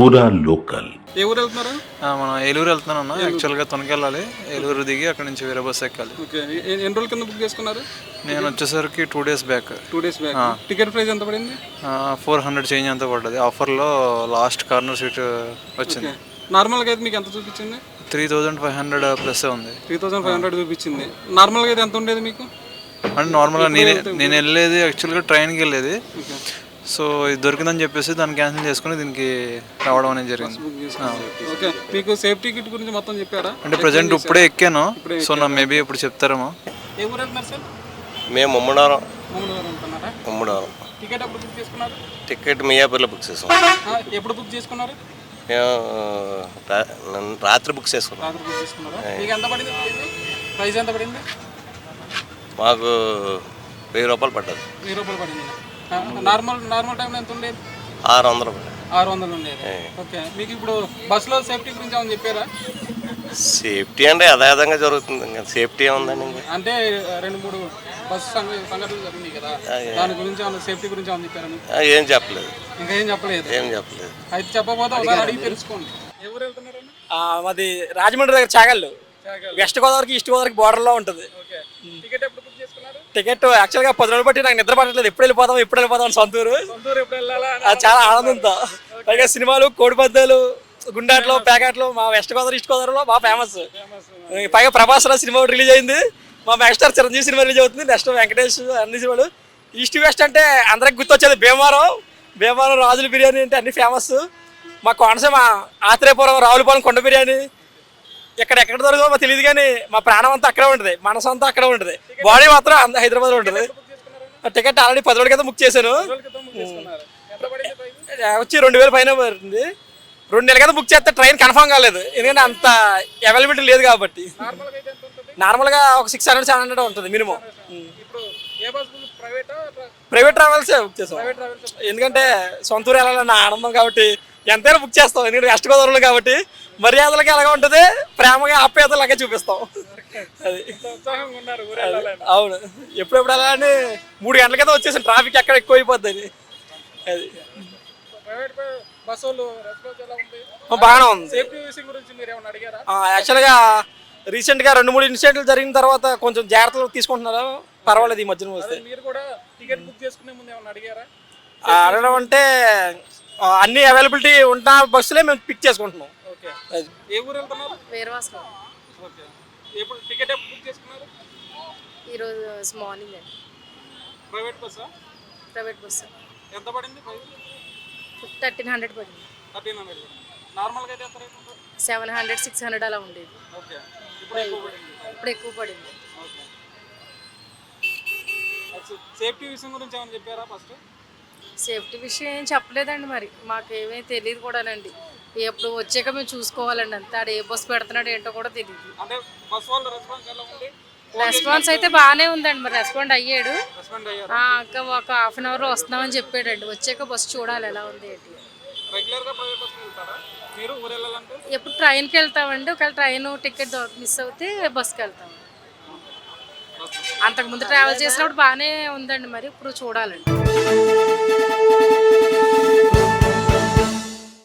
పూరా లోకల్. ఏ ఊరు వెళ్తున్నారు? మనం ఏలూరు వెళ్తున్నాను అన్న. యాక్చువల్గా తొనకి వెళ్ళాలి. ఏలూరు దిగి అక్కడ నుంచి వేరే బస్సు ఎక్కాలి. ఓకే, ఎన్ని రోజుల కింద బుక్ చేసుకున్నారు? నేను వచ్చేసరికి 2 days back. 2 days back. Ticket price ఎంత పడింది? 400 చేంజ్ అంత పడ్డది. ఆఫర్లో లాస్ట్ కార్నర్ సీట్ వచ్చింది. నార్మల్గా అయితే మీకు ఎంత చూపించింది? 3500 ప్లస్ ఉంది. 3500 చూపించింది. నార్మల్గా అయితే ఎంత ఉండేది మీకు? అంటే నార్మల్గా నేను వెళ్ళేది యాక్చువల్గా ట్రైన్కి వెళ్ళేది. సో ఇది దొరికిందని చెప్పేసి దాన్ని క్యాన్సిల్ చేసుకుని దీనికి రావడం అనేది జరిగింది. ఓకే, మీకు సేఫ్టీ కిట్ గురించి మొత్తం చెప్పారా? అంటే ప్రజెంట్ ఇప్పుడే ఎక్కాను. సో నా మేబీ ఇప్పుడు చెప్తారేమో. ఏ ఊరు వెళ్తున్నారు సార్? మేము ముమ్మడారం. ముమ్మడారం. టికెట్ ఎప్పుడు బుక్ చేసుకున్నారు? టికెట్ మియాపూర్లో బుక్ చేసాం. ఎప్పుడు బుక్ చేసుకున్నారు? రాత్రి బుక్ చేసుకున్నాం. రాత్రి బుక్ చేసుకున్నారా? మీకు ఎంత పడింది ప్రైస్? ఎంత పడింది? మాకు 1000 రూపాయలు పడ్డది. 1000 రూపాయలు పడింది. నార్మల్ టైంలో ఎంత ఉండేది? 600 రూపాయలు. 600 ఉండేది. ఓకే, మీకు ఇప్పుడు బస్సులో సేఫ్టీ గురించి ఏమైనా చెప్పారా? సేఫ్టీ అంటే యథాతథంగా జరుగుతుంది. ఇంకా సేఫ్టీ ఏముందండి? అంటే 2-3 బస్సు సంఘటనలు జరిగినాయి కదా, దాని గురించి ఏమైనా సేఫ్టీ గురించి ఏమైనా చెప్పారా? ఏం చెప్పలేదు. ఇంకా ఏం చెప్పలేదు. అయితే చెప్పకపోతే ఒకసారి అడిగి తెలుసుకోండి. ఎవరు వెళ్తున్నారండి? మాది రాజమండ్రి దగ్గర చాగళ్ళు. వెస్ట్ గోదావరికి ఈస్ట్ గోదావరికి బోర్డర్లో ఉంటుంది. టికెట్ ఎప్పుడు బుక్ చేసుకున్నారు? టికెట్ యాక్చువల్గా 10 రోజులు బట్టి నాకు నిద్ర పట్టలేదు. ఎప్పుడు వెళ్ళిపోతాం సొంతూరు. ఎప్పుడు వెళ్ళాలా? అది చాలా ఆనందంతో. పైగా సినిమాలు కోడిపద్దలు, గుండాట్లు, ప్యాకెట్లు మా వెస్ట్ గోదావరి ఈస్ట్ గోదావరిలో బాగా ఫేమస్. పైగా ప్రభాస్ రావు సినిమా రిలీజ్ అయింది. మా మెగాస్టార్ చిరంజీవి సినిమా రిలీజ్ అవుతుంది. నెక్స్ట్ వెంకటేష్ అన్ని సినిమాలు. ఈస్ట్ వెస్ట్ అంటే అందరికి గుర్తొచ్చేది భీమవరం రాజుల బిర్యానీ అంటే అన్ని ఫేమస్. మా కోనసీమ ఆత్రేయపురం రావులపాలెం కొండ బిర్యానీ ఎక్కడ దొరకదో మాకు తెలియదు, కానీ మా ప్రాణం అంతా అక్కడే ఉంటుంది, మనసు అంతా అక్కడే ఉంటుంది, బాడీ మాత్రం హైదరాబాద్లో ఉంటుంది. టికెట్ ఆల్రెడీ 10 రోజుల క్రితం బుక్ చేశాను. వచ్చి 2000 పైన పడుతుంది. 2 నెలల క్రితం బుక్ చేస్తే ట్రైన్ కన్ఫర్మ్ కాలేదు, ఎందుకంటే అంత అవైలబిలిటీ లేదు కాబట్టి. నార్మల్గా ఒక 600-700 ఉంటుంది మినిమం. ప్రైవేట్ ట్రావెల్స్ బుక్ చేస్తాం, ఎందుకంటే సొంతూరు వెళ్ళాలన్న ఆనందం కాబట్టి ఎంతైనా బుక్ చేస్తాం. ఎందుకంటే వెస్ట్ గోదావరిలో కాబట్టి మర్యాదలకి ఎలాగా ఉంటుంది, ప్రేమగా ఆప్యాయతలాగే చూపిస్తాం. అది అవును. ఎప్పుడెప్పుడు అలా అని 3 గంటల కింద వచ్చేసాను, ట్రాఫిక్ ఎక్కడ ఎక్కువ అయిపోద్ది. అది బాగానే ఉంది. యాక్చువల్గా రీసెంట్గా 2-3 ఇన్సిడెంట్లు జరిగిన తర్వాత కొంచెం జాగ్రత్తలు తీసుకుంటున్నారు, పర్వాలేదు. ఈ మధ్యన వస్తే అడగడం అంటే అన్ని అవైలబిలిటీ ఉన్న బస్సులే మేము పిక్ చేసుకుంటున్నాం. ఈరోజు మార్నింగ్ అండి. ప్రైవేట్ బస్సు ఎంత పడింది? 1300 పడింది. 700-600 అలా ఉండేది. ఇప్పుడు ఎక్కువ పడింది. సేఫ్టీ విషయం గురించి ఏమైనా చెప్పారా? ఫస్ట్ సేఫ్టీ విషయం ఏం చెప్పలేదండి, మరి మాకేమీ తెలియదు కూడానండి. ఎప్పుడు వచ్చాక మేము చూసుకోవాలండి అంతే. ఆడ ఏ బస్సు పెడుతున్నాడు ఏంటో కూడా తెలియదు. రెస్పాన్స్ అయితే బాగానే ఉందండి, మరి రెస్పాండ్ అయ్యాడు. ఇంకా ఒక 1/2 an hour వస్తున్నామని చెప్పాడండి. వచ్చాక బస్సు చూడాలి ఎలా ఉంది ఏంటి. ఎప్పుడు ట్రైన్కి వెళ్తామండి, ఒకవేళ ట్రైన్ టికెట్ మిస్ అవుతే బస్కి వెళ్తాం. అంతకుముందు ట్రావెల్ చేసినప్పుడు బాగానే ఉందండి, మరి ఇప్పుడు చూడాలండి.